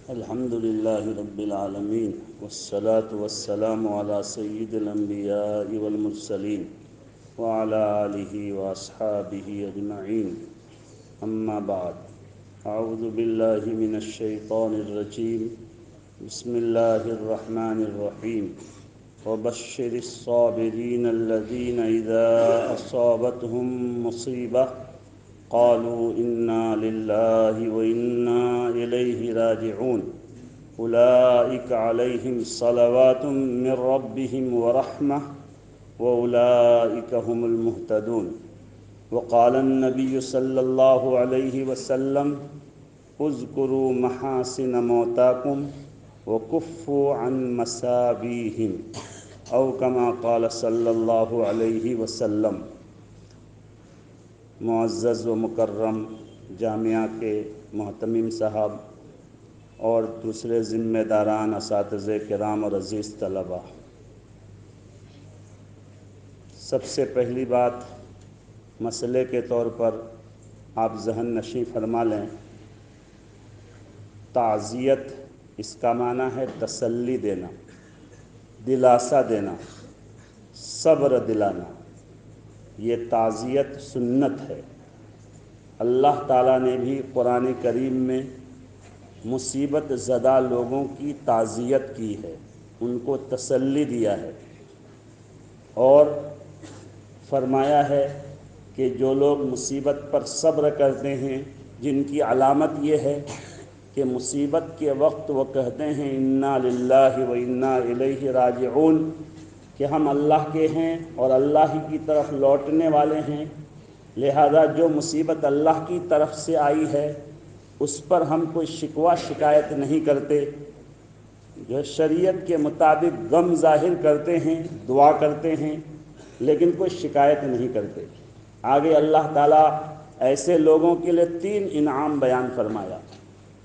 الحمد لله رب العالمين والصلاة والسلام على سيد الأنبياء والمرسلين وعلى آله وأصحابه أجمعين. أما بعد، أعوذ بالله من الشيطان الرجيم. بسم الله الرحمن الرحيم. وبشر الصابرين الذين إذا أصابتهم مصيبة قالوا إنا لله وإنا إليه راجعون أولئك عليهم صلوات من ربهم ورحمة وأولئك هم المهتدون. وقال النبي صلى الله عليه وسلم اذكروا محاسن موتاكم وكفوا عن مساويهم أو كما قال صلی اللہ علیہ وسلم. معزز و مکرم جامعہ کے محتمم صاحب اور دوسرے ذمہ داران، اساتذہ کرام اور عزیز طلباء، سب سے پہلی بات مسئلے کے طور پر آپ ذہن نشیں فرما لیں. تعزیت اس کا معنی ہے تسلی دینا، دلاسا دینا، صبر دلانا. یہ تعزیت سنت ہے. اللہ تعالیٰ نے بھی قرآن کریم میں مصیبت زدہ لوگوں کی تعزیت کی ہے، ان کو تسلی دیا ہے اور فرمایا ہے کہ جو لوگ مصیبت پر صبر کرتے ہیں، جن کی علامت یہ ہے کہ مصیبت کے وقت وہ کہتے ہیں انا للہ و انا الیہ راجعون، کہ ہم اللہ کے ہیں اور اللہ ہی کی طرف لوٹنے والے ہیں. لہذا جو مصیبت اللہ کی طرف سے آئی ہے اس پر ہم کوئی شکوہ شکایت نہیں کرتے، جو شریعت کے مطابق غم ظاہر کرتے ہیں، دعا کرتے ہیں، لیکن کوئی شکایت نہیں کرتے. آگے اللہ تعالیٰ ایسے لوگوں کے لیے 3 انعام بیان فرمایا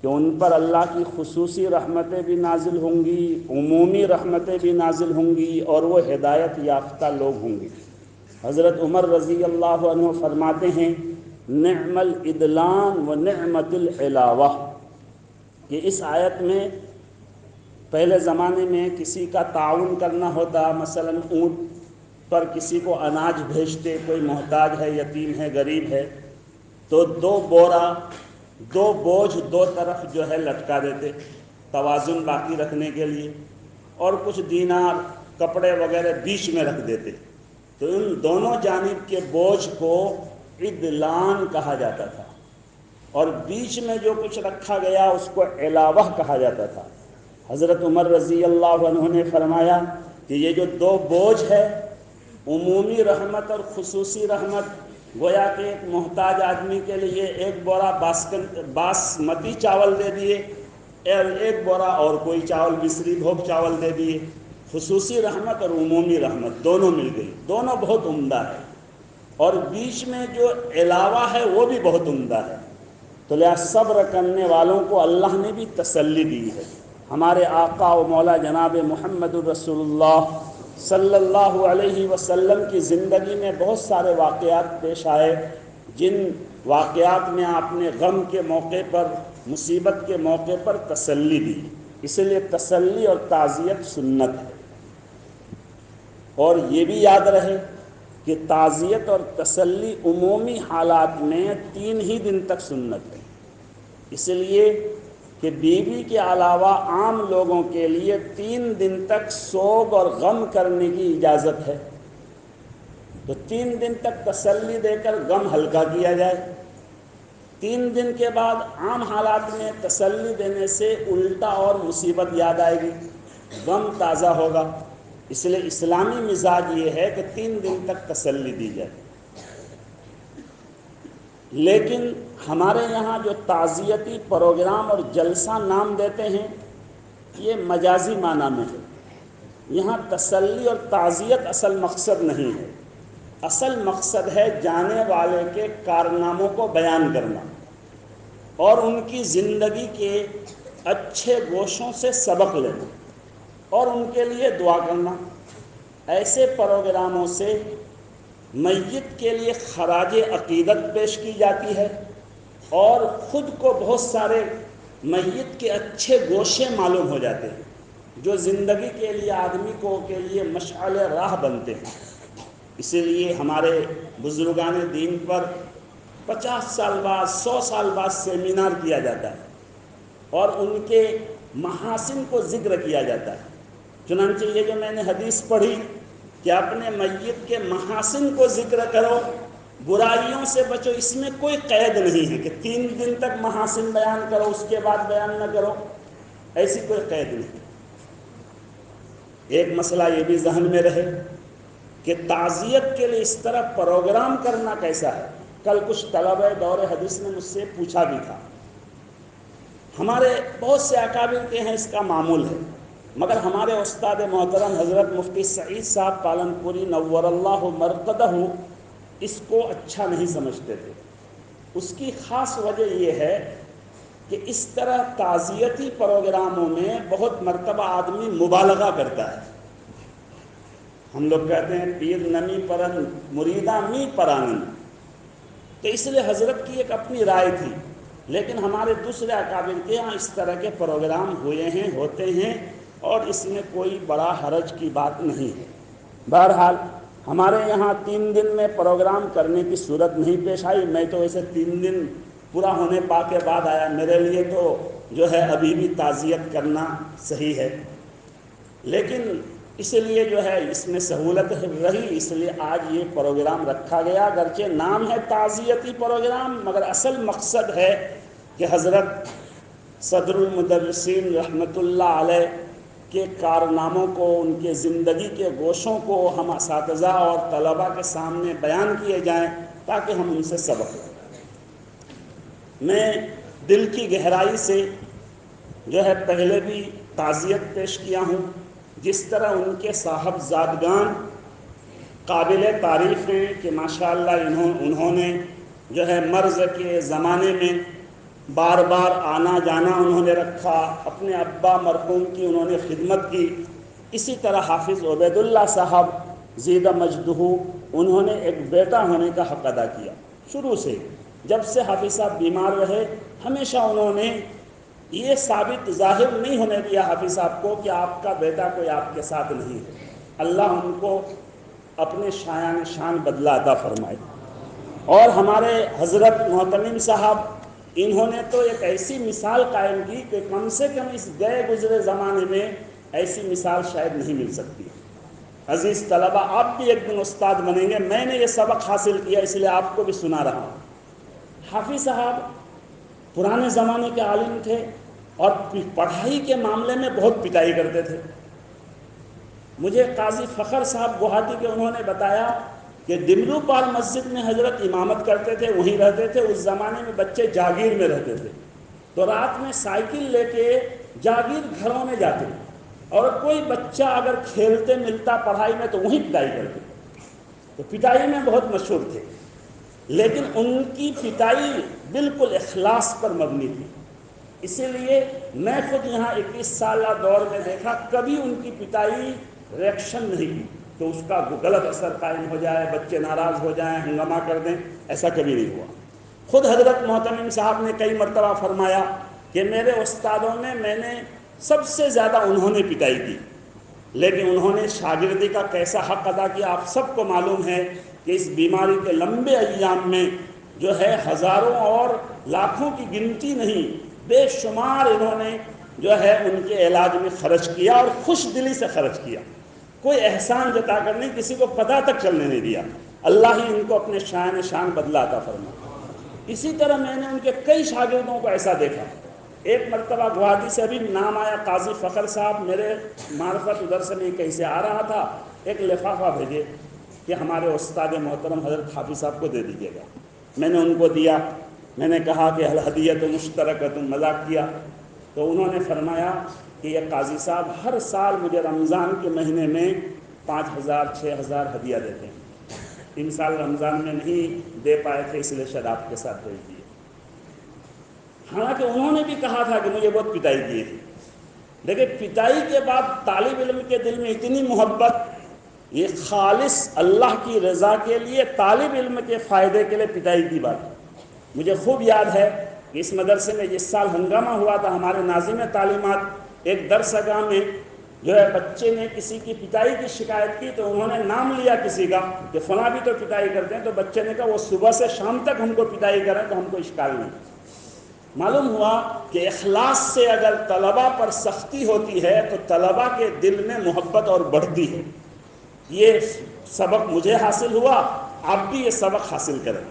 کہ ان پر اللہ کی خصوصی رحمتیں بھی نازل ہوں گی، عمومی رحمتیں بھی نازل ہوں گی اور وہ ہدایت یافتہ لوگ ہوں گے. حضرت عمر رضی اللہ عنہ فرماتے ہیں نعم الادلان و نعمت العلاوہ، کہ اس آیت میں پہلے زمانے میں کسی کا تعاون کرنا ہوتا، مثلا اونٹ پر کسی کو اناج بھیجتے، کوئی محتاج ہے، یتیم ہے، غریب ہے، تو 2 بوجھ 2 طرف جو ہے لٹکا دیتے توازن باقی رکھنے کے لیے، اور کچھ دینار کپڑے وغیرہ بیچ میں رکھ دیتے. تو ان دونوں جانب کے بوجھ کو عدلان کہا جاتا تھا، اور بیچ میں جو کچھ رکھا گیا اس کو علاوہ کہا جاتا تھا. حضرت عمر رضی اللہ عنہ نے فرمایا کہ یہ جو 2 بوجھ ہے، عمومی رحمت اور خصوصی رحمت، گویا کہ ایک محتاج آدمی کے لیے 1 بورا باسمتی چاول دے دیے اور 1 بورا اور کوئی چاول مصری بھوگ چاول دے دیے. خصوصی رحمت اور عمومی رحمت دونوں مل گئی، دونوں بہت عمدہ ہے، اور بیچ میں جو علاوہ ہے وہ بھی بہت عمدہ ہے. تو لہذا صبر کرنے والوں کو اللہ نے بھی تسلی دی ہے. ہمارے آقا و مولا جناب محمد الرسول اللہ صلی اللہ علیہ وسلم کی زندگی میں بہت سارے واقعات پیش آئے، جن واقعات میں آپ نے غم کے موقع پر، مصیبت کے موقع پر تسلی دی. اس لیے تسلی اور تعزیت سنت ہے. اور یہ بھی یاد رہے کہ تعزیت اور تسلی عمومی حالات میں 3 ہی دن تک سنت ہے، اس لیے کہ بیوی کے علاوہ عام لوگوں کے لیے 3 دن تک سوگ اور غم کرنے کی اجازت ہے. تو 3 دن تک تسلی دے کر غم ہلکا کیا جائے. 3 دن کے بعد عام حالات میں تسلی دینے سے الٹا اور مصیبت یاد آئے گی، غم تازہ ہوگا. اس لیے اسلامی مزاج یہ ہے کہ 3 دن تک تسلی دی جائے. لیکن ہمارے یہاں جو تعزیتی پروگرام اور جلسہ نام دیتے ہیں یہ مجازی معنی میں ہے. یہاں تسلی اور تعزیت اصل مقصد نہیں ہے. اصل مقصد ہے جانے والے کے کارناموں کو بیان کرنا اور ان کی زندگی کے اچھے گوشوں سے سبق لینا اور ان کے لیے دعا کرنا. ایسے پروگراموں سے میت کے لیے خراج عقیدت پیش کی جاتی ہے اور خود کو بہت سارے میت کے اچھے گوشے معلوم ہو جاتے ہیں جو زندگی کے لیے آدمی کو کے لیے مشعل راہ بنتے ہیں۔ اسی لیے ہمارے بزرگان دین پر 50 سال بعد 100 سال بعد سیمینار کیا جاتا ہے اور ان کے محاسن کو ذکر کیا جاتا ہے۔ چنانچہ یہ جو میں نے حدیث پڑھی کہ اپنے میت کے محاسن کو ذکر کرو، برائیوں سے بچو، اس میں کوئی قید نہیں ہے کہ 3 دن تک محاسن بیان کرو اس کے بعد بیان نہ کرو، ایسی کوئی قید نہیں۔ ایک مسئلہ یہ بھی ذہن میں رہے کہ تعزیت کے لیے اس طرح پروگرام کرنا کیسا ہے۔ کل کچھ طلبہ دور حدیث نے مجھ سے پوچھا بھی تھا۔ ہمارے بہت سے اکابر کے ہیں اس کا معمول ہے، مگر ہمارے استاد محترم حضرت مفتی سعید صاحب پالنپوری نور اللہ مرقدہ اس کو اچھا نہیں سمجھتے تھے۔ اس کی خاص وجہ یہ ہے کہ اس طرح تعزیتی پروگراموں میں بہت مرتبہ آدمی مبالغہ کرتا ہے۔ ہم لوگ کہتے ہیں پیر نمی پرن مریدہ می پرانن، تو اس لیے حضرت کی ایک اپنی رائے تھی، لیکن ہمارے دوسرے اکابر کے یہاں اس طرح کے پروگرام ہوئے ہیں، ہوتے ہیں، اور اس میں کوئی بڑا حرج کی بات نہیں ہے۔ بہرحال ہمارے یہاں 3 دن میں پروگرام کرنے کی صورت نہیں پیش آئی۔ میں تو ایسے 3 دن پورا ہونے پا کے بعد آیا، میرے لیے تو جو ہے ابھی بھی تعزیت کرنا صحیح ہے، لیکن اس لیے جو ہے اس میں سہولت رہی، اس لیے آج یہ پروگرام رکھا گیا۔ اگرچہ نام ہے تعزیتی پروگرام، مگر اصل مقصد ہے کہ حضرت صدر المدرسین رحمۃ اللہ علیہ کے کارناموں کو، ان کے زندگی کے گوشوں کو ہم اساتذہ اور طلباء کے سامنے بیان کیے جائیں تاکہ ہم ان سے سبق لیں۔ میں دل کی گہرائی سے جو ہے پہلے بھی تعزیت پیش کیا ہوں، جس طرح ان کے صاحبزادگان قابل تعریف ہیں کہ ماشاءاللہ انہوں نے جو ہے مرض کے زمانے میں بار بار آنا جانا انہوں نے رکھا، اپنے ابا مرحوم کی انہوں نے خدمت کی۔ اسی طرح حافظ عبید اللہ صاحب زید مجدہ، انہوں نے ایک بیٹا ہونے کا حق ادا کیا شروع سے۔ جب سے حافظ صاحب بیمار رہے ہمیشہ انہوں نے یہ ثابت ظاہر نہیں ہونے دیا حافظ صاحب کو کہ آپ کا بیٹا کوئی آپ کے ساتھ نہیں ہے۔ اللہ ان کو اپنے شایان شان بدلہ عطا فرمائے۔ اور ہمارے حضرت محتمم صاحب، انہوں نے تو ایک ایسی مثال قائم کی کہ کم سے کم اس گئے گزرے زمانے میں ایسی مثال شاید نہیں مل سکتی۔ عزیز طلبہ، آپ بھی ایک دن استاد بنیں گے، میں نے یہ سبق حاصل کیا اس لیے آپ کو بھی سنا رہا ہوں۔ حافظ صاحب پرانے زمانے کے عالم تھے اور پڑھائی کے معاملے میں بہت پٹائی کرتے تھے۔ مجھے قاضی فخر صاحب گوہاٹی کے انہوں نے بتایا کہ ڈمرو پار مسجد میں حضرت امامت کرتے تھے، وہیں رہتے تھے۔ اس زمانے میں بچے جاگیر میں رہتے تھے، تو رات میں سائیکل لے کے جاگیر گھروں میں جاتے، اور کوئی بچہ اگر کھیلتے ملتا پڑھائی میں تو وہیں پٹائی کرتے، تو پٹائی میں بہت مشہور تھے۔ لیکن ان کی پٹائی بالکل اخلاص پر مبنی تھی، اسی لیے میں خود یہاں 21 سالہ دور میں دیکھا کبھی ان کی پٹائی ریئیکشن نہیں کی تو اس کا غلط اثر قائم ہو جائے، بچے ناراض ہو جائیں، ہنگامہ کر دیں، ایسا کبھی نہیں ہوا۔ خود حضرت محتمم صاحب نے کئی مرتبہ فرمایا کہ میرے استادوں میں نے سب سے زیادہ انہوں نے پٹائی کی، لیکن انہوں نے شاگردی کا کیسا حق ادا کیا آپ سب کو معلوم ہے کہ اس بیماری کے لمبے ایام میں جو ہے ہزاروں اور لاکھوں کی گنتی نہیں، بے شمار انہوں نے جو ہے ان کے علاج میں خرچ کیا، اور خوش دلی سے خرچ کیا، کوئی احسان جتا کر نہیں، کسی کو پتہ تک چلنے نہیں دیا۔ اللہ ہی ان کو اپنے شایان شان بدلہ عطا فرمائے۔ اسی طرح میں نے ان کے کئی شاگردوں کو ایسا دیکھا۔ ایک مرتبہ گوہاٹی سے ابھی نام آیا قاضی فخر صاحب، میرے معرفت ادھر سے نہیں کہیں سے آ رہا تھا، ایک لفافہ بھیجے کہ ہمارے استاد محترم حضرت حافظ صاحب کو دے دیجیے گا۔ میں نے ان کو دیا، میں نے کہا کہ الہدیۃ مشترکۃ، مذاق کیا، تو انہوں نے فرمایا کہ یہ قاضی صاحب ہر سال مجھے رمضان کے مہینے میں 5000 6000 ہدیہ دیتے ہیں، ان سال رمضان میں نہیں دے پائے تھے اس لیے شاید آپ کے ساتھ بھیج دیے۔ حالانکہ انہوں نے بھی کہا تھا کہ مجھے بہت پٹائی کی ہے، لیکن پٹائی کے بعد طالب علم کے دل میں اتنی محبت، یہ خالص اللہ کی رضا کے لیے، طالب علم کے فائدے کے لیے پٹائی کی بات۔ مجھے خوب یاد ہے کہ اس مدرسے میں اس سال ہنگامہ ہوا تھا، ہمارے ناظم تعلیمات ایک درس گاہ میں جو ہے بچے نے کسی کی پٹائی کی شکایت کی، تو انہوں نے نام لیا کسی کا کہ فلاں بھی تو پٹائی کرتے ہیں، تو بچے نے کہا وہ صبح سے شام تک ہم کو پٹائی کریں تو ہم کو اشکال نہیں۔ معلوم ہوا کہ اخلاص سے اگر طلباء پر سختی ہوتی ہے تو طلباء کے دل میں محبت اور بڑھتی ہے۔ یہ سبق مجھے حاصل ہوا، آپ بھی یہ سبق حاصل کریں۔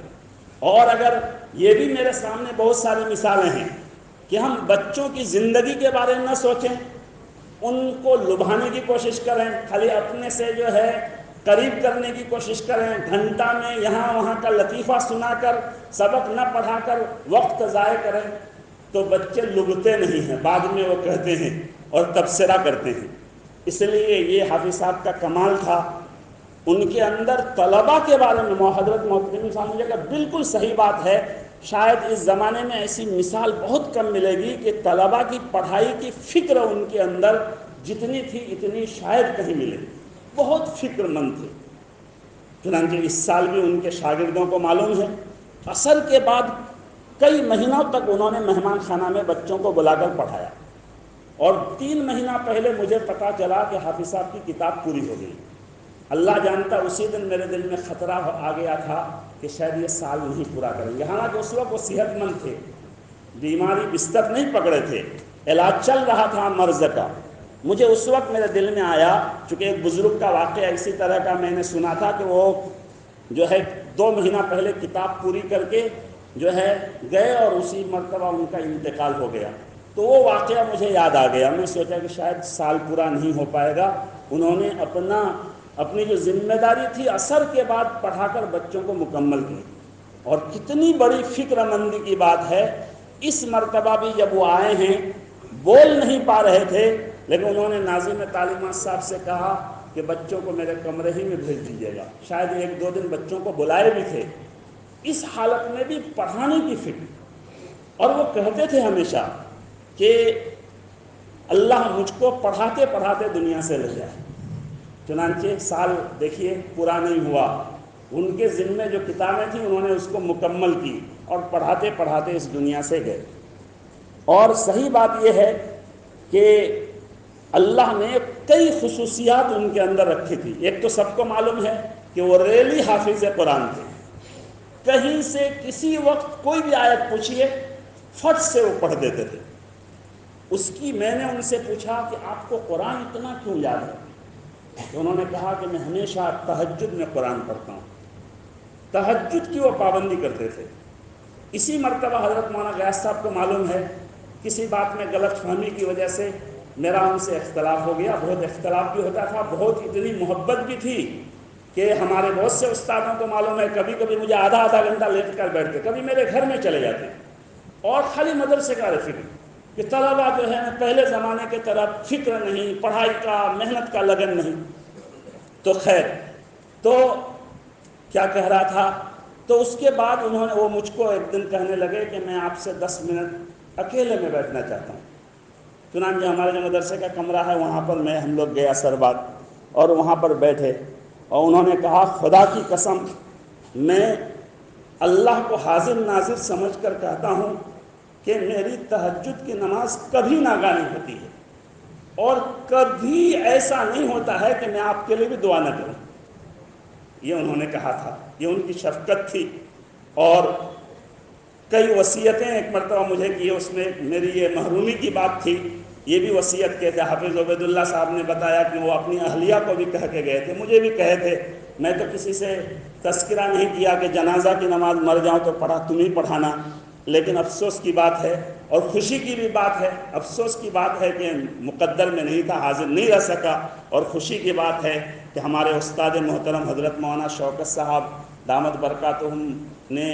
اور اگر یہ بھی میرے سامنے بہت ساری مثالیں ہیں کہ ہم بچوں کی زندگی کے بارے میں نہ سوچیں، ان کو لبھانے کی کوشش کریں، خالی اپنے سے جو ہے قریب کرنے کی کوشش کریں، گھنٹہ میں یہاں وہاں کا لطیفہ سنا کر سبق نہ پڑھا کر وقت ضائع کریں، تو بچے لبھتے نہیں ہیں، بعد میں وہ کہتے ہیں اور تبصرہ کرتے ہیں۔ اس لیے یہ حافظ صاحب کا کمال تھا، ان کے اندر طلباء کے بارے میں حضرت محترم صاحب نے کہا بالکل صحیح بات ہے، شاید اس زمانے میں ایسی مثال بہت کم ملے گی کہ طلباء کی پڑھائی کی فکر ان کے اندر جتنی تھی اتنی شاید کہیں ملے، بہت فکر مند تھے۔ چنانچہ اس سال بھی ان کے شاگردوں کو معلوم ہے، عصر کے بعد کئی مہینوں تک انہوں نے مہمان خانہ میں بچوں کو بلا کر پڑھایا، اور 3 مہینہ پہلے مجھے پتہ چلا کہ حافظ صاحب کی کتاب پوری ہو گئی۔ اللہ جانتا اسی دن میرے دل میں خطرہ آ گیا تھا کہ شاید یہ سال نہیں پورا کریں گے، حالانکہ اس وقت وہ صحت مند تھے، بیماری بستر نہیں پکڑے تھے، علاج چل رہا تھا مرض کا۔ مجھے اس وقت میرے دل میں آیا، چونکہ ایک بزرگ کا واقعہ اسی طرح کا میں نے سنا تھا کہ وہ جو ہے 2 مہینہ پہلے کتاب پوری کر کے جو ہے گئے اور اسی مرتبہ ان کا انتقال ہو گیا، تو وہ واقعہ مجھے یاد آ گیا۔ میں سوچا کہ شاید سال پورا نہیں ہو پائے گا۔ انہوں نے اپنی جو ذمہ داری تھی عصر کے بعد پڑھا کر بچوں کو مکمل کی، اور کتنی بڑی فکر مندی کی بات ہے، اس مرتبہ بھی جب وہ آئے ہیں بول نہیں پا رہے تھے، لیکن انہوں نے ناظم تعلیمات صاحب سے کہا کہ بچوں کو میرے کمرے ہی میں بھیج دیجیے گا۔ شاید 1-2 دن بچوں کو بلائے بھی تھے، اس حالت میں بھی پڑھانے کی فکر۔ اور وہ کہتے تھے ہمیشہ کہ اللہ مجھ کو پڑھاتے پڑھاتے دنیا سے لے جائے۔ چنانچہ سال دیکھیے پورا نہیں ہوا، ان کے ذمے جو کتابیں تھیں انہوں نے اس کو مکمل کی اور پڑھاتے پڑھاتے اس دنیا سے گئے۔ اور صحیح بات یہ ہے کہ اللہ نے کئی خصوصیات ان کے اندر رکھی تھی۔ ایک تو سب کو معلوم ہے کہ وہ ریلی حافظ قرآن تھے، کہیں سے کسی وقت کوئی بھی آیت پوچھیے فٹ سے وہ پڑھ دیتے تھے۔ اس کی میں نے ان سے پوچھا کہ آپ کو قرآن اتنا کیوں یاد ہے؟ تو انہوں نے کہا کہ میں ہمیشہ تہجد میں قرآن پڑھتا ہوں۔ تہجد کی وہ پابندی کرتے تھے۔ اسی مرتبہ حضرت مولانا غیاث صاحب کو معلوم ہے کسی بات میں غلط فہمی کی وجہ سے میرا ان سے اختلاف ہو گیا، بہت اختلاف بھی ہوتا تھا، بہت اتنی محبت بھی تھی کہ ہمارے بہت سے استادوں کو معلوم ہے کبھی کبھی مجھے آدھا گھنٹہ لیٹ کر بیٹھتے، کبھی میرے گھر میں چلے جاتے، اور خالی مدرسے کا فکر کہ طلبا جو ہے پہلے زمانے کے طرف فکر نہیں، پڑھائی کا محنت کا لگن نہیں۔ تو خیر، تو کیا کہہ رہا تھا، تو اس کے بعد انہوں نے وہ مجھ کو ایک دن کہنے لگے کہ میں آپ سے 10 منٹ اکیلے میں بیٹھنا چاہتا ہوں۔ چنانچہ ہمارے جو مدرسے کا کمرہ ہے وہاں پر ہم لوگ گئے اثر باغ، اور وہاں پر بیٹھے، اور انہوں نے کہا خدا کی قسم میں اللہ کو حاضر ناظر سمجھ کر کہتا ہوں کہ میری تہجد کی نماز کبھی ناگا نہیں ہوتی ہے، اور کبھی ایسا نہیں ہوتا ہے کہ میں آپ کے لیے بھی دعا نہ کروں۔ یہ انہوں نے کہا تھا، یہ ان کی شفقت تھی۔ اور کئی وصیتیں ایک مرتبہ مجھے کی، اس میں میری یہ محرومی کی بات تھی، یہ بھی وصیت کے تھے۔ حافظ عبید اللہ صاحب نے بتایا کہ وہ اپنی اہلیہ کو بھی کہہ کے گئے تھے، مجھے بھی کہے تھے، میں تو کسی سے تذکرہ نہیں کیا کہ جنازہ کی نماز مر جاؤں تو تم ہی پڑھانا، لیکن افسوس کی بات ہے اور خوشی کی بھی بات ہے۔ افسوس کی بات ہے کہ مقدر میں نہیں تھا، حاضر نہیں رہ سکا، اور خوشی کی بات ہے کہ ہمارے استاد محترم حضرت مولانا شوکت صاحب دامت برکاتہم نے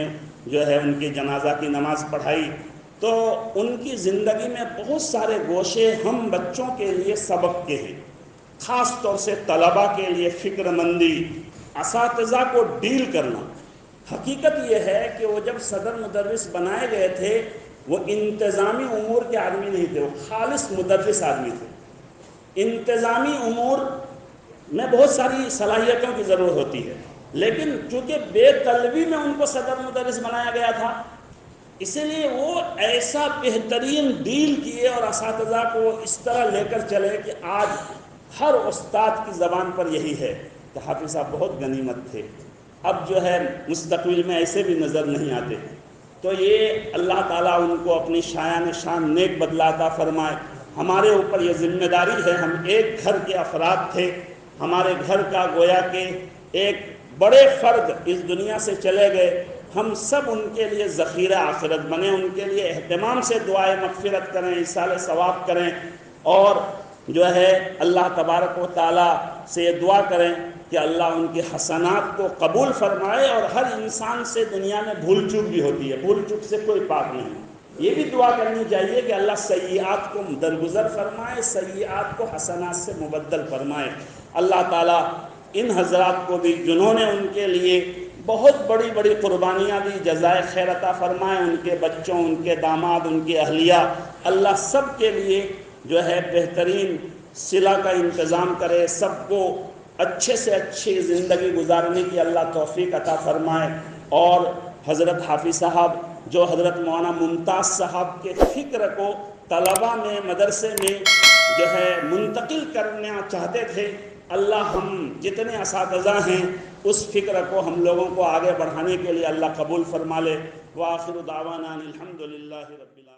جو ہے ان کی جنازہ کی نماز پڑھائی۔ تو ان کی زندگی میں بہت سارے گوشے ہم بچوں کے لیے سبق کے ہیں، خاص طور سے طلباء کے لیے فکر مندی، اساتذہ کو ڈیل کرنا۔ حقیقت یہ ہے کہ وہ جب صدر مدرس بنائے گئے تھے وہ انتظامی امور کے آدمی نہیں تھے، وہ خالص مدرس آدمی تھے۔ انتظامی امور میں بہت ساری صلاحیتوں کی ضرورت ہوتی ہے، لیکن چونکہ بے طلبی میں ان کو صدر مدرس بنایا گیا تھا، اسی لیے وہ ایسا بہترین ڈیل کیے اور اساتذہ کو اس طرح لے کر چلے کہ آج ہر استاد کی زبان پر یہی ہے کہ حافظ صاحب بہت غنیمت تھے، اب جو ہے مستقبل میں ایسے بھی نظر نہیں آتے۔ تو یہ اللہ تعالیٰ ان کو اپنی شایان شان نیک بدلہ عطا فرمائے۔ ہمارے اوپر یہ ذمہ داری ہے، ہم ایک گھر کے افراد تھے، ہمارے گھر کا گویا کہ ایک بڑے فرد اس دنیا سے چلے گئے، ہم سب ان کے لیے ذخیرہ آخرت بنیں، ان کے لیے اہتمام سے دعائے مغفرت کریں، ایصال ثواب کریں، اور جو ہے اللہ تبارک و تعالیٰ سے یہ دعا کریں کہ اللہ ان کی حسنات کو قبول فرمائے۔ اور ہر انسان سے دنیا میں بھول چوک بھی ہوتی ہے، بھول چوک سے کوئی پاک نہیں، یہ بھی دعا کرنی چاہیے کہ اللہ سیئات کو درگزر فرمائے، سیئات کو حسنات سے مبدل فرمائے۔ اللہ تعالیٰ ان حضرات کو بھی جنہوں نے ان کے لیے بہت بڑی بڑی قربانیاں دی، جزائے خیر عطا فرمائے، ان کے بچوں، ان کے داماد، ان کی اہلیہ، اللہ سب کے لیے جو ہے بہترین صلہ کا انتظام کرے، سب کو اچھے سے اچھی زندگی گزارنے کی اللہ توفیق عطا فرمائے۔ اور حضرت حافظ صاحب جو حضرت مولانا ممتاز صاحب کے فکر کو طلبہ میں، مدرسے میں جو ہے منتقل کرنا چاہتے تھے، اللہ ہم جتنے اساتذہ ہیں اس فکر کو ہم لوگوں کو آگے بڑھانے کے لیے اللہ قبول فرما لے۔ وآخر دعوانا الحمدللہ رب العالمین۔